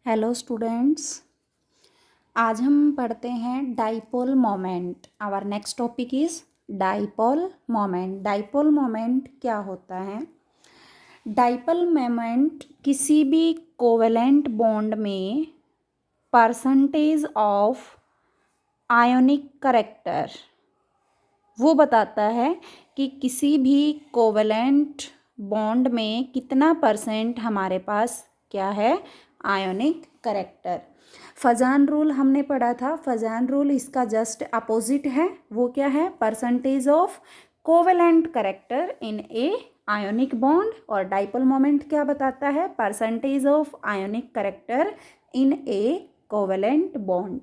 Hello students, आज हम पढ़ते हैं dipole moment. Our next topic is dipole moment. Dipole moment क्या होता है? डाइपोल मोमेंट किसी भी कोवेलेंट बॉन्ड में परसेंटेज ऑफ आयोनिक करेक्टर वो बताता है कि किसी भी कोवेलेंट बॉन्ड में कितना परसेंट हमारे पास क्या है, आयोनिक करेक्टर। फजान रूल हमने पढ़ा था। फजान रूल इसका जस्ट अपोजिट है। वो क्या है? Percentage of covalent character in A ionic bond. और डाइपोल मोमेंट क्या बताता है? Percentage of ionic character in A covalent bond.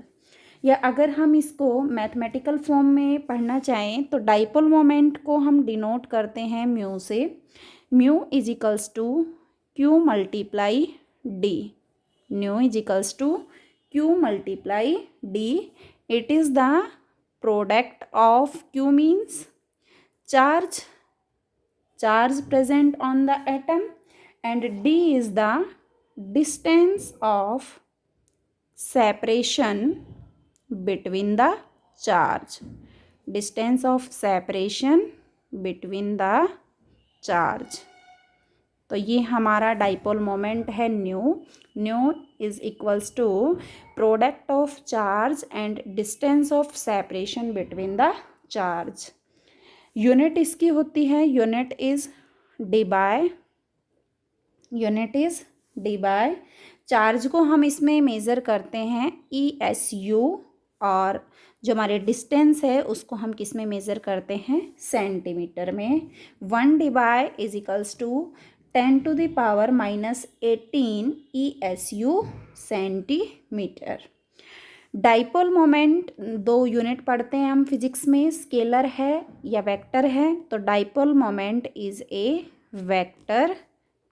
या अगर हम इसको मैथमेटिकल फॉर्म में पढ़ना चाहें तो डाइपोल मोमेंट को हम डिनोट करते हैं म्यू से। Mu is equals to q multiply d. Mu is equals to q multiply d. It is the product of q means charge present on the atom, and d is the distance of separation between the charge. Distance of separation between the charge. तो ये हमारा dipole moment है mu. Mu is equals to product of charge and distance of separation between the charge. Unit इसकी होती है, unit is Debye charge को हम इसमें मेज़र करते हैं ESU, और जो हमारे डिस्टेंस है उसको हम किस में मेज़र करते हैं? सेंटीमीटर में। 1 is equals to 10⁻⁻18 ESU centimetre. Dipole moment दो यूनिट पढ़ते हैं हम फिजिक्स में, स्केलर है या वेक्टर है। तो dipole moment is a vector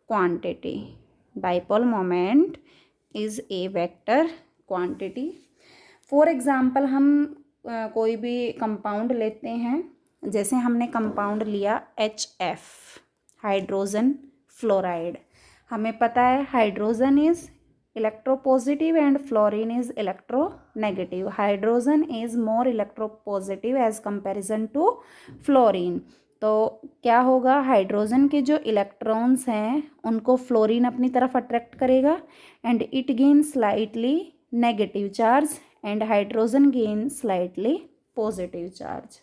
quantity. Dipole moment is a vector quantity. For example हम कोई भी कंपाउंड लेते हैं, जैसे हमने कंपाउंड लिया HF, हाइड्रोजन फ्लोराइड। हमें पता है hydrogen is electropositive and fluorine is electronegative. Hydrogen is more electropositive as comparison to fluorine. तो क्या होगा? हाइड्रोजन के जो इलेक्ट्रॉन्स हैं उनको फ्लोरीन अपनी तरफ अट्रैक्ट करेगा and it gain slightly negative charge and hydrogen gain slightly positive charge.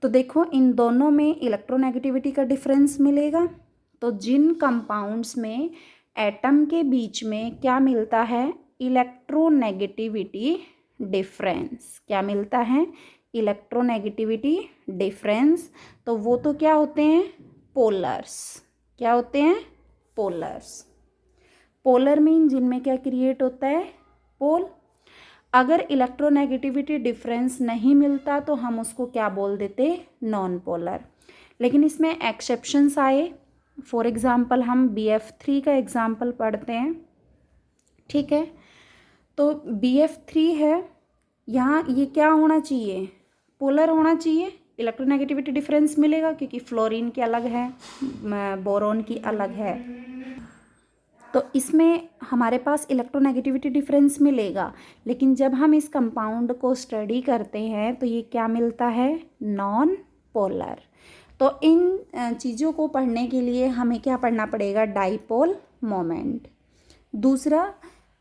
तो देखो इन दोनों में इलेक्ट्रोनेगेटिविटी का डिफरेंस मिलेगा। तो जिन कंपाउंड्स में एटम के बीच में क्या मिलता है? Electronegativity difference. क्या मिलता है? Electronegativity difference. तो वो तो क्या होते हैं? पोलर्स। क्या होते हैं? पोलर्स। पोलर मीन जिनमें क्या क्रिएट होता है? पोल। अगर इलेक्ट्रोनेगेटिविटी डिफरेंस नहीं मिलता तो हम उसको क्या बोल देते? Non polar. लेकिन इसमें एक्सेप्शंस आए। फॉर एग्ज़ाम्पल हम BF3 का एग्ज़ाम्पल पढ़ते हैं, ठीक है? तो BF3 है, यहाँ ये क्या होना चाहिए? पोलर होना चाहिए। इलेक्ट्रोनेगेटिविटी डिफरेंस मिलेगा क्योंकि फ्लोरीन की अलग है, बोरोन की अलग है। तो इसमें हमारे पास इलेक्ट्रोनेगेटिविटी डिफरेंस मिलेगा। लेकिन जब हम इस कंपाउंड को स्टडी करते हैं तो ये क्या मिलता है? Non polar. तो इन चीज़ों को पढ़ने के लिए हमें क्या पढ़ना पड़ेगा? Dipole moment. दूसरा,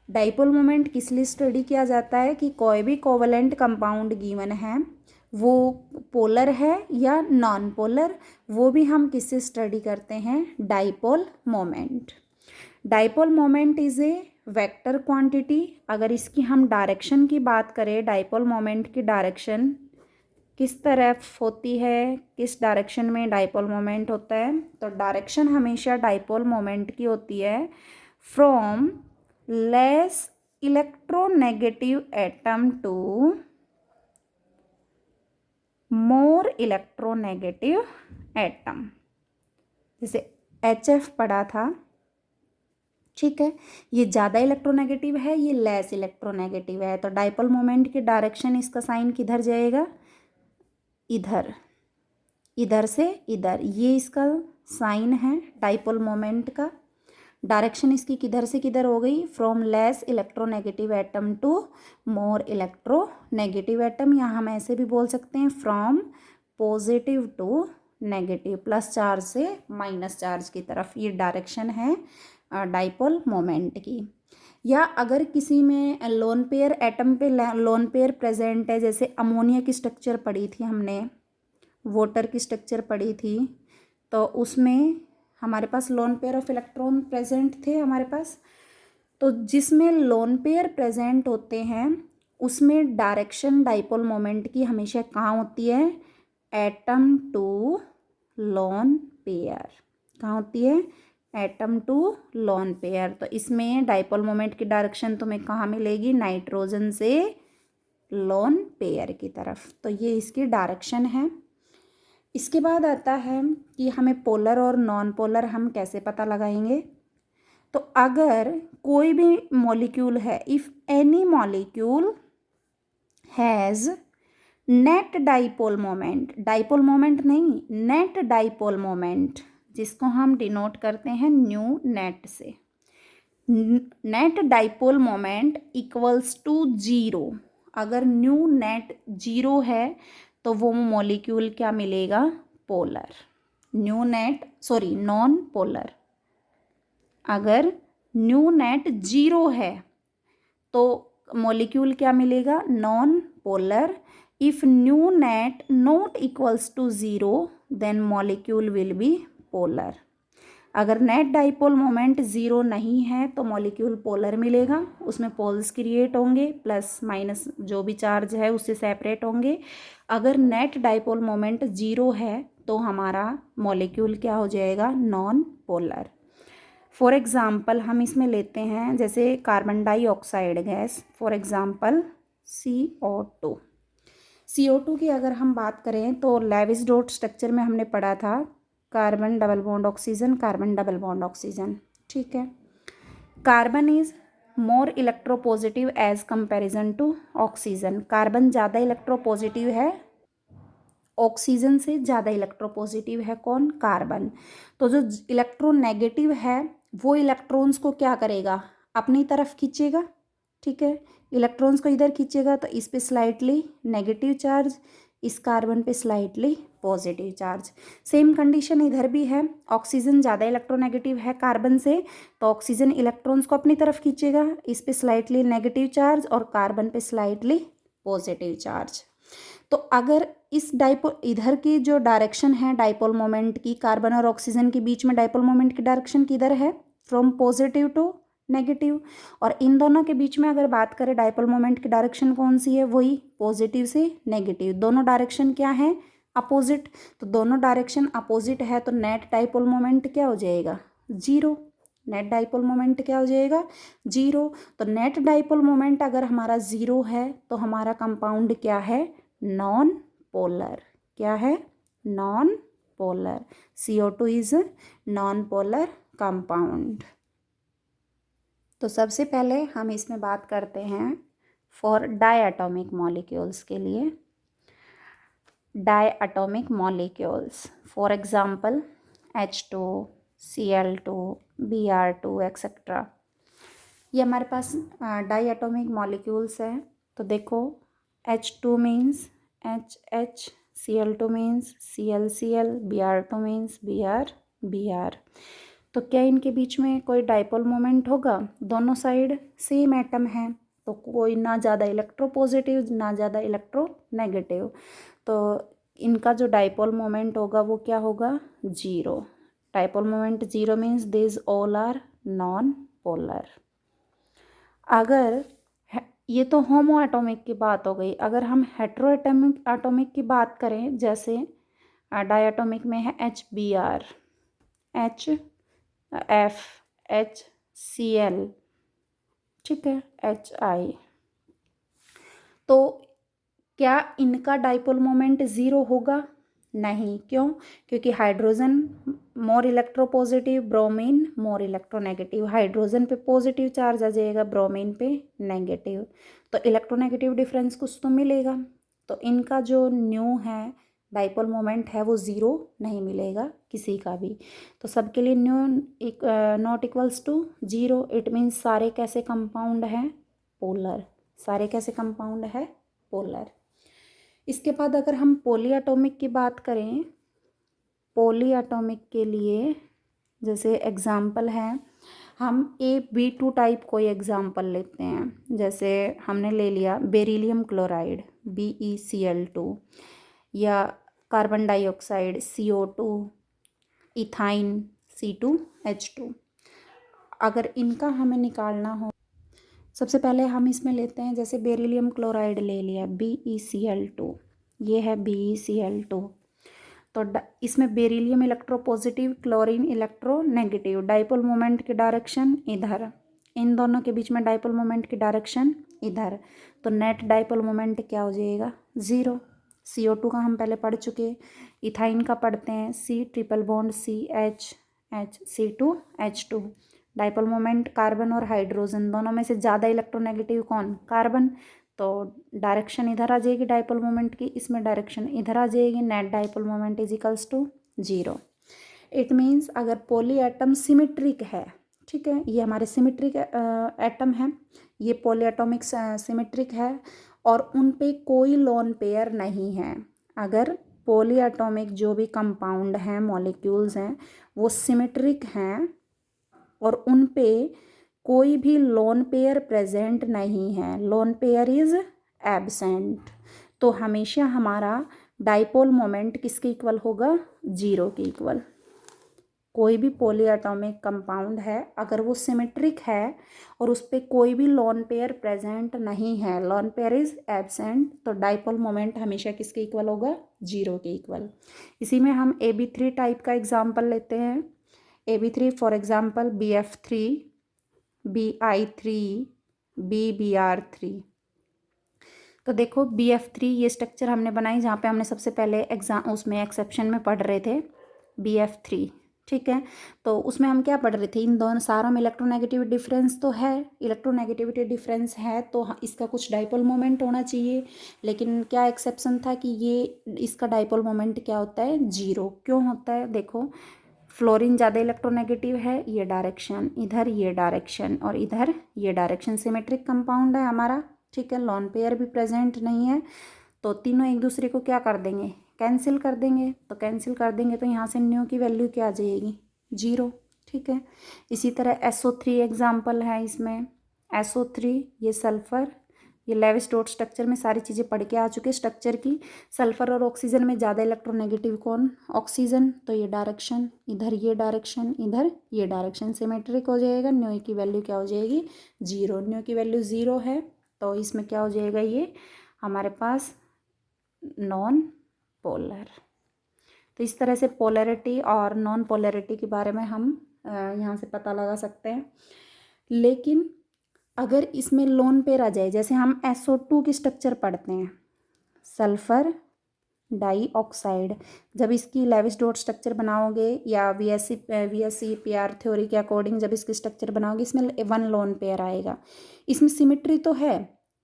डाइपोल मोमेंट किस लिए स्टडी किया जाता है? कि कोई भी कोवेलेंट कंपाउंड गिवन है वो पोलर है या नॉन पोलर, वो भी हम किससे स्टडी करते हैं? Dipole moment. Dipole moment is a vector quantity. अगर इसकी हम डायरेक्शन की बात करें, डाइपोल मोमेंट की डायरेक्शन किस तरफ होती है, किस डायरेक्शन में डाइपोल मोमेंट होता है? तो डायरेक्शन हमेशा डाइपोल मोमेंट की होती है from less electronegative atom to more electronegative atom. जैसे HF पढ़ा था, ठीक है? ये ज़्यादा इलेक्ट्रोनेगेटिव है, ये लेस इलेक्ट्रोनेगेटिव है। तो डाइपोल मोमेंट की डायरेक्शन, इसका साइन किधर जाएगा? इधर। इधर से इधर, ये इसका साइन है डाइपोल मोमेंट का। डायरेक्शन इसकी किधर से किधर हो गई, from less electronegative atom to more electronegative atom, या हम ऐसे भी बोल सकते हैं from positive to negative, plus charge से माइनस चार्ज की तरफ। ये डायरेक्शन है डाइपोल मोमेंट की। या अगर किसी में लोन पेयर एटम पे लोन पेयर प्रेजेंट है, जैसे अमोनिया की स्ट्रक्चर पढ़ी थी हमने, वाटर की स्ट्रक्चर पढ़ी थी, तो उसमें हमारे पास lone pair of electron present थे हमारे पास। तो जिसमें लोन पेयर प्रेजेंट होते हैं उसमें डायरेक्शन डाइपोल मोमेंट की हमेशा कहाँ होती है, एटम टू लोन पेयर। कहाँ होती है, एटम टू लोन पेयर। तो इसमें डाइपोल मोमेंट की डायरेक्शन तुम्हें कहाँ मिलेगी, नाइट्रोजन से लोन पेयर की तरफ। तो ये इसकी डायरेक्शन है। इसके बाद आता है कि हमें पोलर और नॉन पोलर हम कैसे पता लगाएंगे। तो अगर कोई भी मॉलिक्यूल है, if any molecule has net dipole moment, dipole moment नहीं, नेट डाइपोल मोमेंट, जिसको हम डिनोट करते हैं न्यू नेट से, net dipole moment equals to zero. अगर न्यू नेट जीरो है तो वो मॉलिक्यूल क्या मिलेगा, polar. Mu net sorry non polar. अगर न्यू नेट जीरो है तो मॉलिक्यूल क्या मिलेगा, non polar. If mu net not equals to zero then molecule will be polar. अगर नेट डाइपोल मोमेंट ज़ीरो नहीं है तो मॉलिक्यूल पोलर मिलेगा, उसमें पोल्स क्रिएट होंगे, प्लस माइनस जो भी चार्ज है उससे सेपरेट होंगे। अगर नेट डाइपोल मोमेंट ज़ीरो है तो हमारा मॉलिक्यूल क्या हो जाएगा, नॉन पोलर। फॉर एग्ज़ाम्पल हम इसमें लेते हैं जैसे carbon dioxide gas, for example CO2। CO2 की अगर हम बात करें तो लेविस डॉट स्ट्रक्चर में हमने पढ़ा था carbon double bond oxygen, carbon double bond oxygen, ठीक है। Carbon is more electropositive as comparison to oxygen. Carbon ज़्यादा इलेक्ट्रोपॉजिटिव है, ऑक्सीजन से ज़्यादा इलेक्ट्रोपॉजिटिव है कौन, कार्बन। तो जो इलेक्ट्रोनेगेटिव है वो इलेक्ट्रॉन्स को क्या करेगा, अपनी तरफ खींचेगा, ठीक है। इलेक्ट्रॉन्स को इधर खींचेगा तो इस पे स्लाइटली नेगेटिव चार्ज, इस कार्बन पे slightly positive charge. Same condition इधर भी है, ऑक्सीजन ज़्यादा इलेक्ट्रोनेगेटिव है कार्बन से तो ऑक्सीजन इलेक्ट्रॉन्स को अपनी तरफ खींचेगा, इस पे स्लाइटली नेगेटिव चार्ज और कार्बन पे स्लाइटली पॉजिटिव चार्ज। तो अगर इस डाइपोल इधर की जो डायरेक्शन है डाइपोल मोमेंट की, कार्बन और ऑक्सीजन के बीच में डाइपोल मोमेंट की डायरेक्शन किधर है, फ्रॉम पॉजिटिव टू नेगेटिव। और इन दोनों के बीच में अगर बात करें डाइपोल मोमेंट की डायरेक्शन कौन सी है, वही पॉजिटिव से नेगेटिव। दोनों डायरेक्शन क्या है, अपोजिट। तो दोनों डायरेक्शन अपोजिट है तो नेट डाइपोल मोमेंट क्या हो जाएगा, जीरो। नेट डाइपोल मोमेंट क्या हो जाएगा, जीरो। तो नेट डाइपोल मोमेंट अगर हमारा जीरो है तो हमारा कंपाउंड क्या है, नॉन पोलर। क्या है, non polar. CO2 is non polar compound. तो सबसे पहले हम इसमें बात करते हैं फॉर डायटोमिक मॉलिक्यूल्स के लिए। Diatomic molecules for example H2, Cl2, Br2 etcetera, ये हमारे पास डायटोमिक मॉलिक्यूल्स हैं। तो देखो H2 means HH, Cl2 means ClCl, Br2 means Br। तो क्या इनके बीच में कोई डाइपोल मोमेंट होगा, दोनों साइड सेम एटम है तो कोई ना ज़्यादा इलेक्ट्रोपॉजिटिव ना ज़्यादा इलेक्ट्रोनेगेटिव, तो इनका जो डाइपोल मोमेंट होगा वो क्या होगा, zero. Dipole moment zero means this all are non polar. अगर ये तो होमो एटॉमिक की बात हो गई, अगर हम हेट्रो एटॉमिक की बात करें, जैसे डायटोमिक में है HBr, HF, HCl, ठीक है, HI, तो क्या इनका डाइपोल मोमेंट ज़ीरो होगा, नहीं। क्यों, क्योंकि hydrogen more electropositive, bromine more electronegative. Hydrogen पे पॉजिटिव चार्ज आ जाएगा, ब्रोमीन पे नेगेटिव, तो इलेक्ट्रोनेगेटिव डिफरेंस कुछ तो मिलेगा। तो इनका जो न्यू है डाइपोल मोमेंट है वो ज़ीरो नहीं मिलेगा किसी का भी। तो सबके लिए not equals to zero. It means सारे कैसे कंपाउंड हैं, पोलर। सारे कैसे कंपाउंड है, पोलर। इसके बाद अगर हम पॉली एटॉमिक की बात करें, पॉली एटॉमिक के लिए जैसे एग्जाम्पल है, हम Ab2 टाइप कोई एग्जाम्पल लेते हैं। जैसे हमने ले लिया बेरिलियम क्लोराइड BeCl2, या carbon dioxide CO2, ethyne C2H2। अगर इनका हमें निकालना हो, सबसे पहले हम इसमें लेते हैं, जैसे बेरिलियम क्लोराइड ले लिया BeCl2, ये है BeCl2। तो इसमें beryllium electropositive, chlorine electronegative. Dipole moment की डायरेक्शन इधर, इन दोनों के बीच में डाइपोल मोमेंट की डायरेक्शन इधर। तो नेट डाइपोल मोमेंट क्या हो जाएगा, ज़ीरो। CO2 का हम पहले पढ़ चुके। इथाइन का पढ़ते हैं, C triple bond CH C2H2। Dipole moment carbon और हाइड्रोजन दोनों में से ज़्यादा इलेक्ट्रोनेगेटिव कौन, कार्बन। तो डायरेक्शन इधर आ जाएगी डाइपोल मोमेंट की, इसमें डायरेक्शन इधर आ जाएगी। Net dipole moment is equals to zero. It means अगर पॉली एटम सिमेट्रिक है, ठीक है, ये हमारे सिमेट्रिक एटम है, ये पॉली एटॉमिक सिमेट्रिक है और उन पे कोई लोन पेयर नहीं है। अगर पॉली एटॉमिक जो भी कंपाउंड हैं, मॉलिक्यूल्स हैं, वो सिमेट्रिक हैं और उन पे कोई भी लोन पेयर प्रेजेंट नहीं है, लोन पेयर इज एब्सेंट, तो हमेशा हमारा डाइपोल मोमेंट किसके इक्वल होगा, जीरो के इक्वल। कोई भी पॉली एटॉमिक कंपाउंड है, अगर वो सिमेट्रिक है और उस पर कोई भी लोन पेयर प्रेजेंट नहीं है, लोन पेयर इज एब्सेंट, तो डाइपोल मोमेंट हमेशा किसके इक्वल होगा, जीरो के इक्वल। इसी में हम Ab3 टाइप का एग्जाम्पल लेते हैं। Ab3 for example BF3, Bi3, BBr3। तो देखो BF3 ये स्ट्रक्चर हमने बनाई, जहाँ पे हमने सबसे पहले उसमें एक्सेप्शन में पढ़ रहे थे BF3, ठीक है। तो उसमें हम क्या पढ़ रहे थे, इन दोनों सारों में इलेक्ट्रोनेगेटिविटी डिफरेंस तो है, इलेक्ट्रोनेगेटिविटी डिफरेंस है तो इसका कुछ डाइपोल मोमेंट होना चाहिए। लेकिन क्या एक्सेप्शन था कि ये इसका डाइपोल मोमेंट क्या होता है, जीरो। क्यों होता है, देखो फ्लोरीन ज़्यादा इलेक्ट्रोनेगेटिव है, ये डायरेक्शन इधर, ये डायरेक्शन और इधर ये डायरेक्शन। सिमेट्रिक कंपाउंड है हमारा, ठीक है, लॉन पेयर भी प्रेजेंट नहीं है, तो तीनों एक दूसरे को क्या कर देंगे, कैंसिल कर देंगे। तो कैंसिल कर देंगे तो यहाँ से न्यू की वैल्यू क्या आ जाएगी, जीरो, ठीक है। इसी तरह SO3 एग्जाम्पल है इसमें। SO3 ये सल्फ़र, ये लेविस डॉट स्ट्रक्चर में सारी चीज़ें पढ़ के आ चुके स्ट्रक्चर की। सल्फ़र और ऑक्सीजन में ज़्यादा इलेक्ट्रोनेगेटिव कौन, ऑक्सीजन, तो ये डायरेक्शन इधर, ये डायरेक्शन इधर, ये डायरेक्शन सिमेट्रिक हो जाएगा। न्यू की वैल्यू क्या हो जाएगी, जीरो। न्यू की वैल्यू ज़ीरो है तो इसमें क्या हो जाएगा, ये हमारे पास नॉन पोलर। तो इस तरह से पोलैरिटी और नॉन पोलैरिटी के बारे में हम यहाँ से पता लगा सकते हैं। लेकिन अगर इसमें लोन पेयर आ जाए, जैसे हम SO2 की स्ट्रक्चर पढ़ते हैं, सल्फ़र डाइऑक्साइड, जब इसकी लेविस डॉट स्ट्रक्चर बनाओगे या VSC PR थ्योरी के अकॉर्डिंग जब इसकी स्ट्रक्चर बनाओगे, इसमें वन लोन पेयर आएगा। इसमें सिमेट्री तो है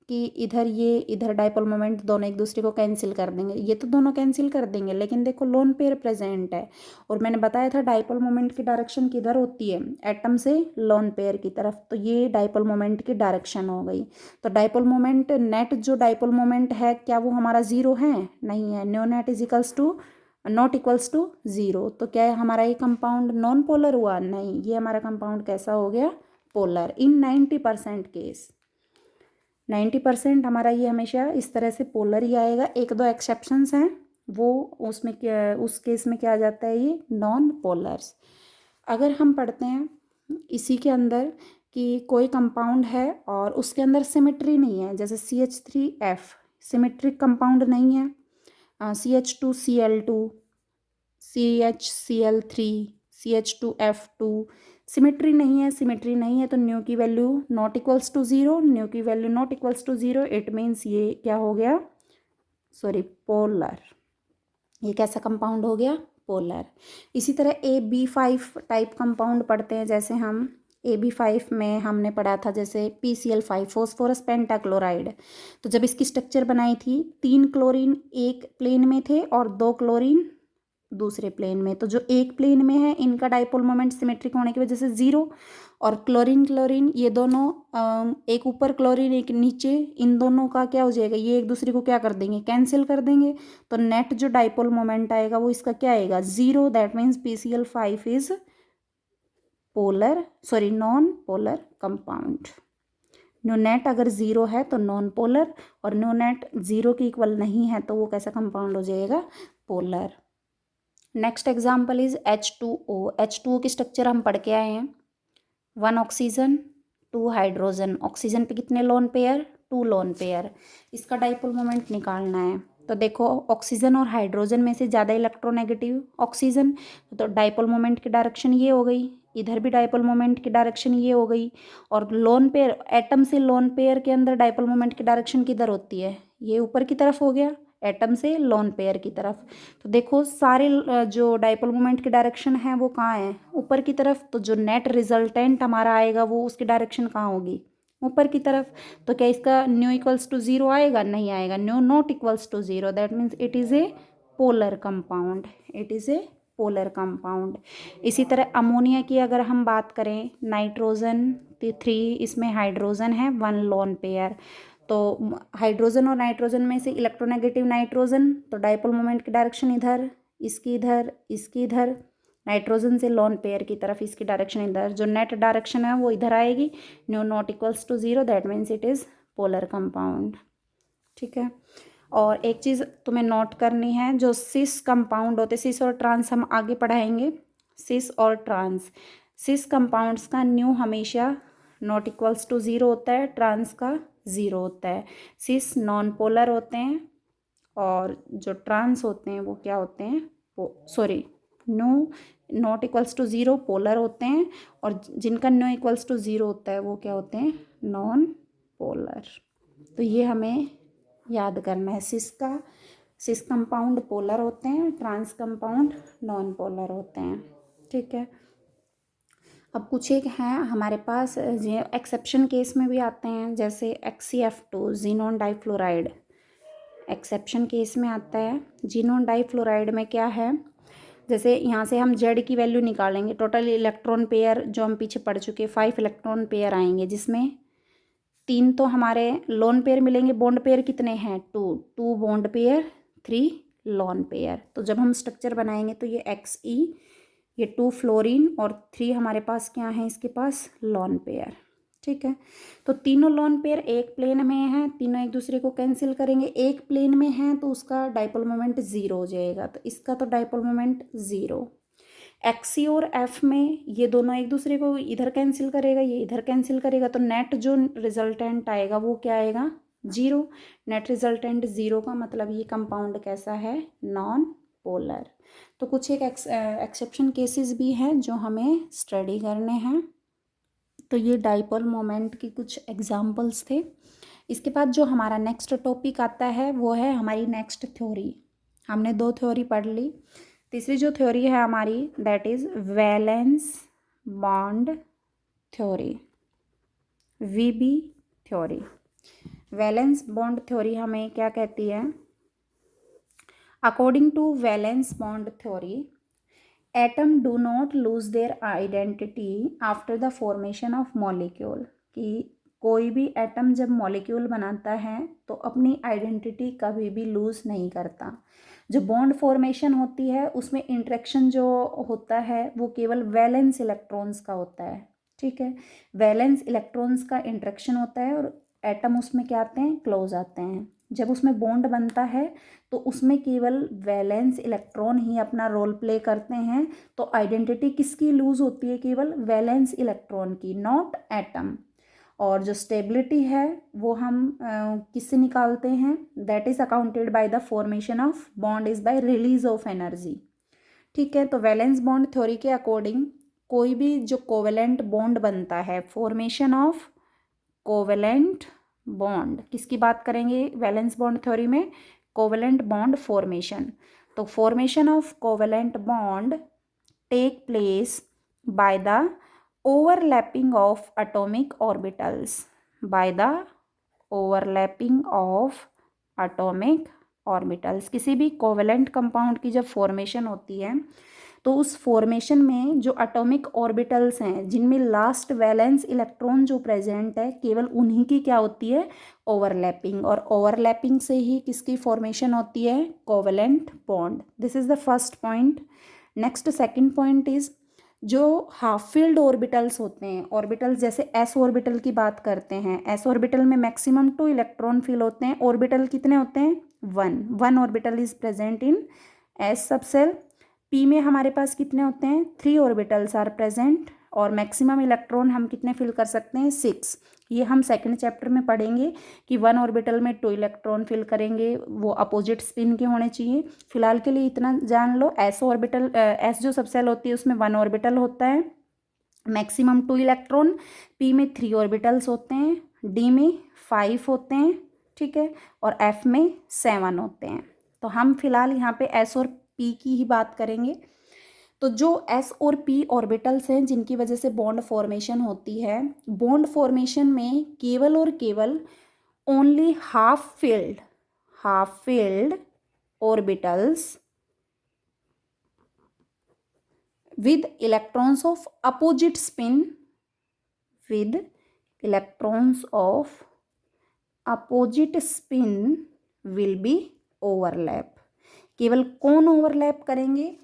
कि इधर ये इधर डाइपोल मोमेंट दोनों एक दूसरे को कैंसिल कर देंगे, ये तो दोनों कैंसिल कर देंगे, लेकिन देखो लोन पेयर प्रेजेंट है। और मैंने बताया था डाइपोल मोमेंट की डायरेक्शन किधर होती है, एटम से लोन पेयर की तरफ, तो ये डाइपोल मोमेंट की डायरेक्शन हो गई। तो डाइपोल मोमेंट, नेट जो डाइपोल मोमेंट है, क्या वो हमारा ज़ीरो है, नहीं है। Mu net is equals to not equals to zero. तो क्या है हमारा ये कंपाउंड नॉन पोलर हुआ, नहीं, ये हमारा कंपाउंड कैसा हो गया, पोलर। इन 90% केस, 90% हमारा ये हमेशा इस तरह से पोलर ही आएगा। एक दो एक्सेप्शंस हैं, वो उसमें क्या, उस केस में क्या आ जाता है, ये नॉन पोलर्स। अगर हम पढ़ते हैं इसी के अंदर कि कोई कंपाउंड है और उसके अंदर सिमेट्री नहीं है, जैसे CH3F सिमेट्रिक कंपाउंड नहीं है, CH2Cl2, CHCl3, CH2F2 सिमेट्री नहीं है, सिमेट्री नहीं है, तो न्यू की value not equals to zero. Nu की value not equals to zero, it means ये क्या हो गया, सॉरी, पोलर। ये कैसा कंपाउंड हो गया, पोलर। इसी तरह AB5 टाइप कंपाउंड पढ़ते हैं, जैसे हम AB5 में हमने पढ़ा था जैसे PCl5 फॉस्फोरस पेंटाक्लोराइड। तो जब इसकी स्ट्रक्चर बनाई थी 3 क्लोरीन एक प्लेन में थे और 2 क्लोरीन दूसरे प्लेन में। तो जो एक प्लेन में है इनका डाइपोल मोमेंट सिमेट्रिक होने की वजह से 0, और क्लोरीन क्लोरीन ये दोनों एक ऊपर क्लोरीन एक नीचे, इन दोनों का क्या हो जाएगा, ये एक दूसरे को क्या कर देंगे, कैंसिल कर देंगे। तो नेट जो डाइपोल मोमेंट आएगा वो इसका क्या आएगा, 0। That means PCl5 is non polar compound. New net अगर 0 है तो नॉन पोलर, और न्यू नेट 0 के इक्वल नहीं है तो वो कैसा कंपाउंड हो जाएगा, polar. Next example is H2O। H2O की स्ट्रक्चर हम पढ़ के आए हैं, 1 ऑक्सीजन 2 हाइड्रोजन। ऑक्सीजन पे कितने लोन पेयर, 2 लोन पेयर। इसका डाइपोल मोमेंट निकालना है। तो देखो ऑक्सीजन और हाइड्रोजन में से ज़्यादा इलेक्ट्रोनेगेटिव ऑक्सीजन, तो डाइपोल मोमेंट की डायरेक्शन ये हो गई, इधर भी डाइपोल मोमेंट की डायरेक्शन ये हो गई। और लोन पेयर, एटम से लोन पेयर के अंदर डाइपोल मोमेंट की डायरेक्शन किधर होती है, ये ऊपर की तरफ हो गया, एटम से लोन पेयर की तरफ। तो देखो सारे जो डाइपोल मोमेंट की डायरेक्शन है वो कहाँ है, ऊपर की तरफ। तो जो नेट रिजल्टेंट हमारा आएगा वो उसकी डायरेक्शन कहाँ होगी, ऊपर की तरफ। तो क्या इसका न्यू इक्वल्स टू 0 आएगा, नहीं आएगा, mu not equals to 0। That means it is a polar compound, it is a polar compound. इसी तरह अमोनिया की अगर हम बात करें, नाइट्रोजन 3, इसमें हाइड्रोजन है 1 लोन पेयर। तो हाइड्रोजन और नाइट्रोजन में से इलेक्ट्रोनेगेटिव नाइट्रोजन, तो डाइपोल मोमेंट की डायरेक्शन इधर, इसकी इधर, इसकी इधर। नाइट्रोजन से लोन पेयर की तरफ इसकी डायरेक्शन इधर, जो नेट डायरेक्शन है वो इधर आएगी, mu not equals to 0। That means it is polar compound. ठीक है। और एक चीज़ तुम्हें नोट करनी है, जो सिस कंपाउंड होते, सिस और ट्रांस हम आगे पढ़ाएंगे, सिस और ट्रांस। सिस कंपाउंड्स का न्यू हमेशा नॉट इक्वल्स टू 0 होता है, ट्रांस का 0 होता है। सिस नॉन पोलर होते हैं और जो ट्रांस होते हैं वो क्या होते हैं, mu not equals to 0 polar होते हैं, और जिनका न्यू इक्वल्स टू 0 होता है वो क्या होते हैं, नॉन पोलर। तो ये हमें याद करना है, सिस कंपाउंड पोलर होते हैं, ट्रांस कंपाउंड नॉन पोलर होते हैं। ठीक है। अब कुछ एक हैं हमारे पास जो एक्सेप्शन केस में भी आते हैं, जैसे XCF2 ज़ीनोन डाइफ्लोराइड, एक्सेप्शन केस में आता है। ज़ीनोन डाइफ्लोराइड में क्या है, जैसे यहाँ से हम Z की वैल्यू निकालेंगे, टोटल इलेक्ट्रॉन पेयर जो हम पीछे पढ़ चुके 5 इलेक्ट्रॉन पेयर आएंगे, जिसमें 3 तो हमारे लोन पेयर मिलेंगे, बॉन्ड पेयर कितने हैं, 2 बॉन्ड पेयर 3 लोन पेयर। तो जब हम स्ट्रक्चर बनाएंगे तो ये XE, ये 2 फ्लोरीन और 3 हमारे पास क्या है, इसके पास लोन पेयर। ठीक है। तो तीनों लोन पेयर एक प्लेन में हैं, तीनों एक दूसरे को कैंसिल करेंगे, एक प्लेन में हैं तो उसका डाइपोल मोमेंट 0 हो जाएगा, तो इसका तो डाइपोल मोमेंट 0। XC और F में ये दोनों एक दूसरे को इधर कैंसिल करेगा, ये इधर कैंसिल करेगा, तो नेट जो रिजल्टेंट आएगा वो क्या आएगा, 0। नेट रिजल्टेंट 0 का मतलब ये कंपाउंड कैसा है, नॉन पोलर। तो कुछ एक एक्सेप्शन केसेस भी हैं जो हमें स्टडी करने हैं। तो ये डाइपोल मोमेंट की कुछ एग्जांपल्स थे। इसके बाद जो हमारा नेक्स्ट टॉपिक आता है वो है हमारी नेक्स्ट थ्योरी। हमने 2 थ्योरी पढ़ ली, तीसरी जो थ्योरी है हमारी that is valence bond theory, VB theory. Valence bond theory हमें क्या कहती है, according to valence bond theory atom do not lose their identity after the formation of molecule, कि कोई भी एटम जब मॉलिक्यूल बनाता है तो अपनी आइडेंटिटी कभी भी लूज़ नहीं करता। जो बॉन्ड फॉर्मेशन होती है उसमें इंटरेक्शन जो होता है वो केवल वैलेंस इलेक्ट्रॉन्स का होता है। ठीक है, वैलेंस इलेक्ट्रॉन्स का इंटरेक्शन होता है और एटम उसमें क्या आते हैं, क्लोज आते हैं। जब उसमें बॉन्ड बनता है तो उसमें केवल वैलेंस इलेक्ट्रॉन ही अपना रोल प्ले करते हैं, तो आइडेंटिटी किसकी लूज होती है, केवल वैलेंस इलेक्ट्रॉन की, नॉट एटम। और जो स्टेबिलिटी है वो हम किससे निकालते हैं, that is accounted by the formation of bond is by release of energy. ठीक है, तो वैलेंस बॉन्ड थ्योरी के अकॉर्डिंग कोई भी जो कोवेलेंट बॉन्ड बनता है, फॉर्मेशन ऑफ कोवेलेंट बॉन्ड, किसकी बात करेंगे वैलेंस बॉन्ड थ्योरी में, कोवेलेंट बॉन्ड फॉर्मेशन। तो formation of covalent bond take place by the overlapping of atomic orbitals, by the overlapping of atomic orbitals। किसी भी कोवेलेंट कंपाउंड की जब फॉर्मेशन होती है तो उस फॉर्मेशन में जो एटॉमिक ऑर्बिटल्स हैं जिनमें लास्ट वैलेंस इलेक्ट्रॉन जो प्रेजेंट है केवल उन्हीं की क्या होती है, ओवरलैपिंग। और ओवरलैपिंग से ही किसकी फॉर्मेशन होती है, covalent bond. This is the first point. Next second point is जो हाफ फील्ड ऑर्बिटल्स होते हैं, ऑर्बिटल्स जैसे एस ऑर्बिटल की बात करते हैं, एस ऑर्बिटल में मैक्सिमम 2 इलेक्ट्रॉन फील होते हैं। ऑर्बिटल कितने होते हैं, 1 orbital is present in S subshell. P में हमारे पास कितने होते हैं, 3 ऑर्बिटल्स आर प्रेजेंट और मैक्सिमम इलेक्ट्रॉन हम कितने फिल कर सकते हैं, 6। ये हम सेकंड चैप्टर में पढ़ेंगे कि 1 ऑर्बिटल में 2 इलेक्ट्रॉन फिल करेंगे, वो अपोजिट स्पिन के होने चाहिए। फिलहाल के लिए इतना जान लो, एस ऑर्बिटल एस जो सबसेल होती है उसमें 1 ऑर्बिटल होता है, मैक्सिमम 2 इलेक्ट्रॉन। पी में 3 ऑर्बिटल्स होते हैं, डी में 5 होते हैं, ठीक है, और एफ में 7 होते हैं। तो हम फिलहाल यहाँ पे एस और पी की ही बात करेंगे। तो जो एस और पी ऑर्बिटल्स हैं जिनकी वजह से बॉन्ड फॉर्मेशन होती है, बॉन्ड फॉर्मेशन में केवल और केवल only half field orbitals with electrons of opposite spin will be overlap। केवल कौन ओवरलैप करेंगे,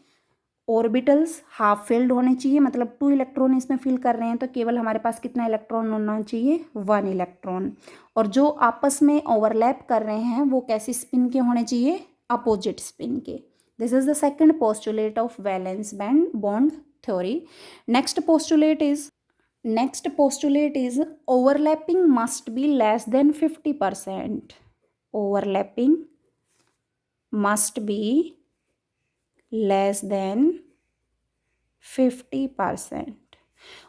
ऑर्बिटल्स हाफ फील्ड होने चाहिए, मतलब 2 इलेक्ट्रॉन इसमें फिल कर रहे हैं तो केवल हमारे पास कितना इलेक्ट्रॉन होना चाहिए, 1 इलेक्ट्रॉन। और जो आपस में ओवरलैप कर रहे हैं वो कैसी स्पिन के होने चाहिए, अपोजिट स्पिन के। This is the second postulate of valence bond theory. Next postulate is overlapping must be less than 50%. Overlapping must be less than 50%।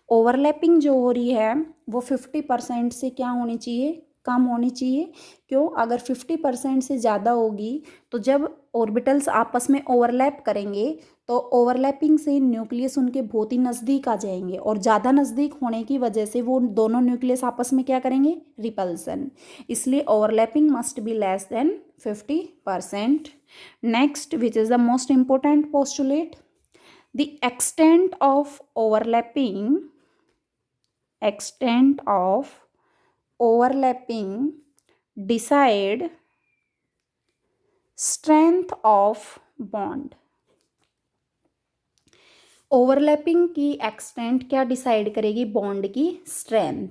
Overlapping जो हो रही है वो 50% से क्या होनी चाहिए, कम होनी चाहिए। क्यों, अगर 50% से ज़्यादा होगी तो जब ऑर्बिटल्स आपस में ओवरलैप करेंगे तो ओवरलैपिंग से न्यूक्लियस उनके बहुत ही नज़दीक आ जाएंगे और ज़्यादा नज़दीक होने की वजह से वो दोनों न्यूक्लियस आपस में क्या करेंगे, रिपल्सन। इसलिए overlapping must be less than 50%। Next, which is the most important postulate, the extent of overlapping decide strength of bond। Overlapping की एक्सटेंट क्या डिसाइड करेगी, बॉन्ड की स्ट्रेंथ,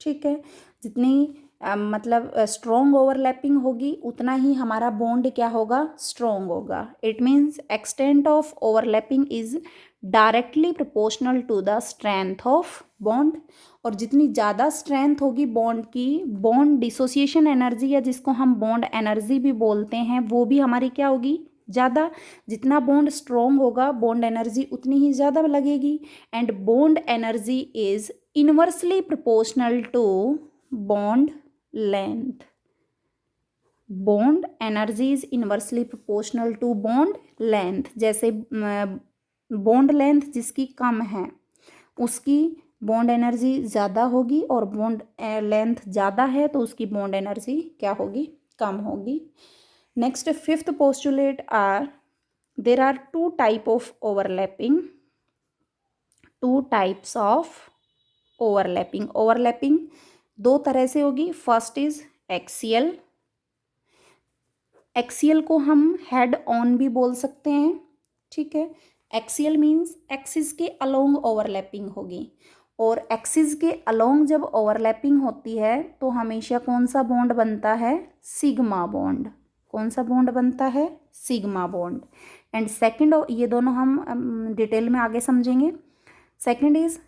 ठीक है। जितनी मतलब स्ट्रॉन्ग ओवरलैपिंग होगी उतना ही हमारा बॉन्ड क्या होगा, स्ट्रॉन्ग होगा। It means extent of overlapping is directly proportional to the strength of bond. और जितनी ज़्यादा स्ट्रेंथ होगी बॉन्ड की, बॉन्ड डिसोसिएशन एनर्जी या जिसको हम बॉन्ड एनर्जी भी बोलते हैं वो भी हमारी क्या होगी, ज़्यादा। जितना बॉन्ड स्ट्रॉन्ग होगा बॉन्ड एनर्जी उतनी ही ज़्यादा लगेगी। And bond energy is inversely proportional to bond length. Bond energy is inversely proportional to bond length. जैसे बॉन्ड लेंथ जिसकी कम है उसकी बॉन्ड एनर्जी ज़्यादा होगी और बॉन्ड लेंथ ज़्यादा है तो उसकी बॉन्ड एनर्जी क्या होगी, कम होगी। Next, fifth postulate are there are 2 type of overlapping. 2 types of overlapping. Overlapping 2 तरह से होगी। First is axial. एक्सियल को हम हेड ऑन भी बोल सकते हैं, ठीक है। एक्सियल मीन्स एक्सिस के अलोंग ओवरलैपिंग होगी। और एक्सिस के अलोंग जब ओवरलैपिंग होती है तो हमेशा कौन सा बॉन्ड बनता है, सिग्मा बॉन्ड। कौन सा बॉन्ड बनता है, सिग्मा बॉन्ड। एंड सेकंड, ये दोनों हम डिटेल में आगे समझेंगे। सेकंड इज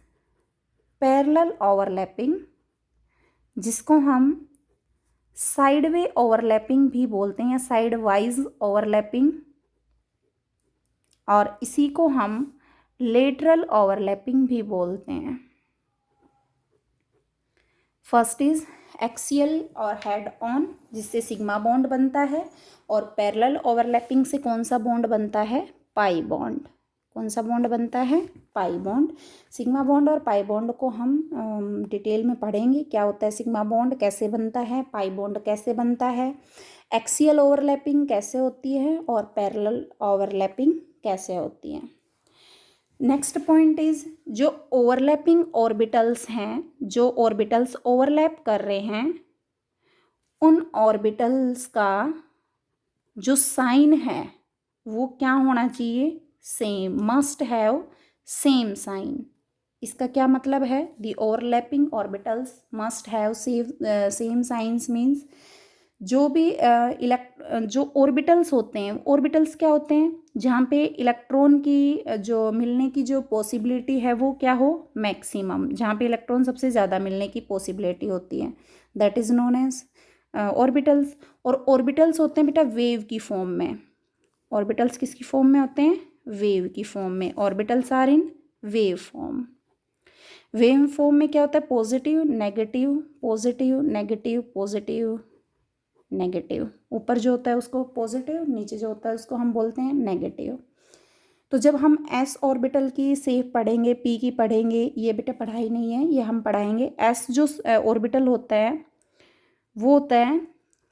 पैरेलल ओवरलैपिंग, जिसको हम साइड वे ओवरलैपिंग भी बोलते हैं या साइड वाइज ओवरलैपिंग, और इसी को हम लेटरल ओवरलैपिंग भी बोलते हैं। फर्स्ट इज एक्सियल और हेड ऑन, जिससे सिग्मा बॉन्ड बनता है। और पैरेलल ओवरलैपिंग से कौन सा बॉन्ड बनता है, पाई बॉन्ड। कौन सा बॉन्ड बनता है? Pi bond. सिग्मा बॉन्ड और पाई बॉन्ड को हम डिटेल में पढ़ेंगे, क्या होता है सिग्मा बॉन्ड, कैसे बनता है, पाई बॉन्ड कैसे बनता है, एक्सियल ओवरलैपिंग कैसे होती है और पैरेलल ओवरलैपिंग कैसे होती है। नेक्स्ट पॉइंट इज जो ओवरलैपिंग ऑर्बिटल्स हैं, जो ऑर्बिटल्स ओवरलैप कर रहे हैं, उन ऑर्बिटल्स का जो साइन है वो क्या होना चाहिए? Same, must have same sign. इसका क्या मतलब है? The overlapping orbitals must have same signs means जो भी जो ऑर्बिटल्स होते हैं, ऑर्बिटल्स क्या होते हैं? जहाँ पे इलेक्ट्रॉन की जो मिलने की जो पॉसिबिलिटी है वो क्या हो? मैक्सिमम, जहाँ पे इलेक्ट्रॉन सबसे ज़्यादा मिलने की पॉसिबिलिटी होती है, that is known as orbitals. और ऑर्बिटल्स होते हैं बेटा वेव की फॉर्म में। ऑर्बिटल्स किसकी फॉर्म में होते हैं? वेव की फॉर्म में। Orbitals are in wave form. Wave form में क्या होता है? Positive negative, positive negative, positive negative. ऊपर जो होता है उसको पॉजिटिव, नीचे जो होता है उसको हम बोलते हैं नेगेटिव। तो जब हम एस ऑर्बिटल की सेफ पढ़ेंगे, पी की पढ़ेंगे, ये बेटा पढ़ाई नहीं है, ये हम पढ़ाएंगे। एस जो ऑर्बिटल होता है वो होता है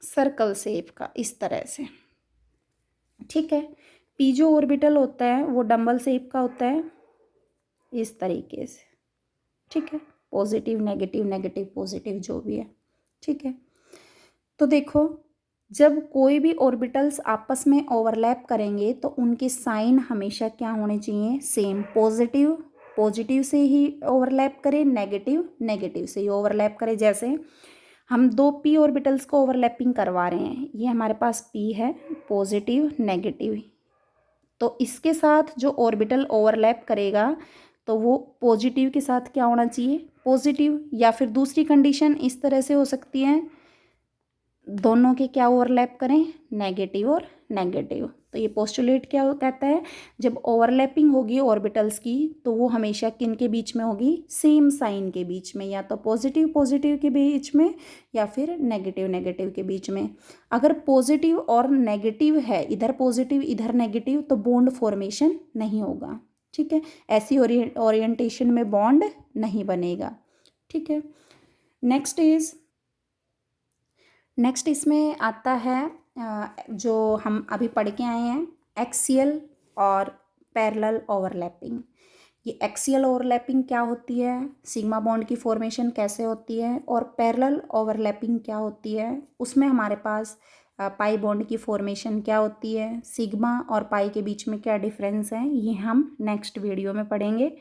सर्कल शेप का, इस तरह से, ठीक है। पी जो ऑर्बिटल होता है वो डंबल शेप का होता है, इस तरीके से, ठीक है। पॉजिटिव नेगेटिव, नेगेटिव पॉजिटिव जो भी है, ठीक है। तो देखो, जब कोई भी ऑर्बिटल्स आपस में ओवरलैप करेंगे तो उनके साइन हमेशा क्या होने चाहिए? सेम। पॉजिटिव पॉजिटिव से ही ओवरलैप करे, नेगेटिव नेगेटिव से ही ओवरलैप करे। जैसे हम दो पी ऑर्बिटल्स को ओवरलैपिंग करवा रहे हैं, ये हमारे पास पी है, पॉजिटिव नेगेटिव, तो इसके साथ जो ऑर्बिटल ओवरलैप करेगा तो वो पॉजिटिव के साथ क्या होना चाहिए? पॉजिटिव। या फिर दूसरी कंडीशन इस तरह से हो सकती है, दोनों के क्या ओवरलैप करें? नेगेटिव और नेगेटिव। तो ये पोस्टुलेट क्या कहता है? जब ओवरलैपिंग होगी ऑर्बिटल्स की तो वो हमेशा किन के बीच में होगी? सेम साइन के बीच में, या तो पॉजिटिव पॉजिटिव के बीच में या फिर नेगेटिव नेगेटिव के बीच में। अगर पॉजिटिव और नेगेटिव है, इधर पॉजिटिव इधर नेगेटिव, तो बॉन्ड फॉर्मेशन नहीं होगा, ठीक है। ऐसी ओरिएंटेशन में बॉन्ड नहीं बनेगा, ठीक है। नेक्स्ट इसमें आता है जो हम अभी पढ़ के आए हैं, एक्सियल और पैरेलल ओवरलैपिंग। ये एक्सियल ओवरलैपिंग क्या होती है, सिग्मा बॉन्ड की फॉर्मेशन कैसे होती है, और पैरेलल ओवरलैपिंग क्या होती है, उसमें हमारे पास पाई बॉन्ड की फॉर्मेशन क्या होती है, सिग्मा और पाई के बीच में क्या डिफरेंस है, ये हम नेक्स्ट वीडियो में पढ़ेंगे।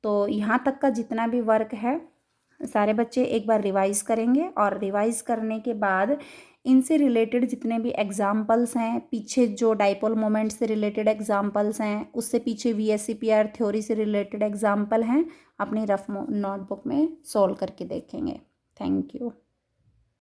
तो यहाँ तक का जितना भी वर्क है सारे बच्चे एक बार रिवाइज़ करेंगे, और रिवाइज़ करने के बाद इनसे रिलेटेड जितने भी एग्जाम्पल्स हैं, पीछे जो डाइपोल मोमेंट से रिलेटेड एग्जाम्पल्स हैं, उससे पीछे VSEPR थ्योरी से रिलेटेड एग्जाम्पल हैं, अपनी रफ नोटबुक में सॉल्व करके देखेंगे। Thank you.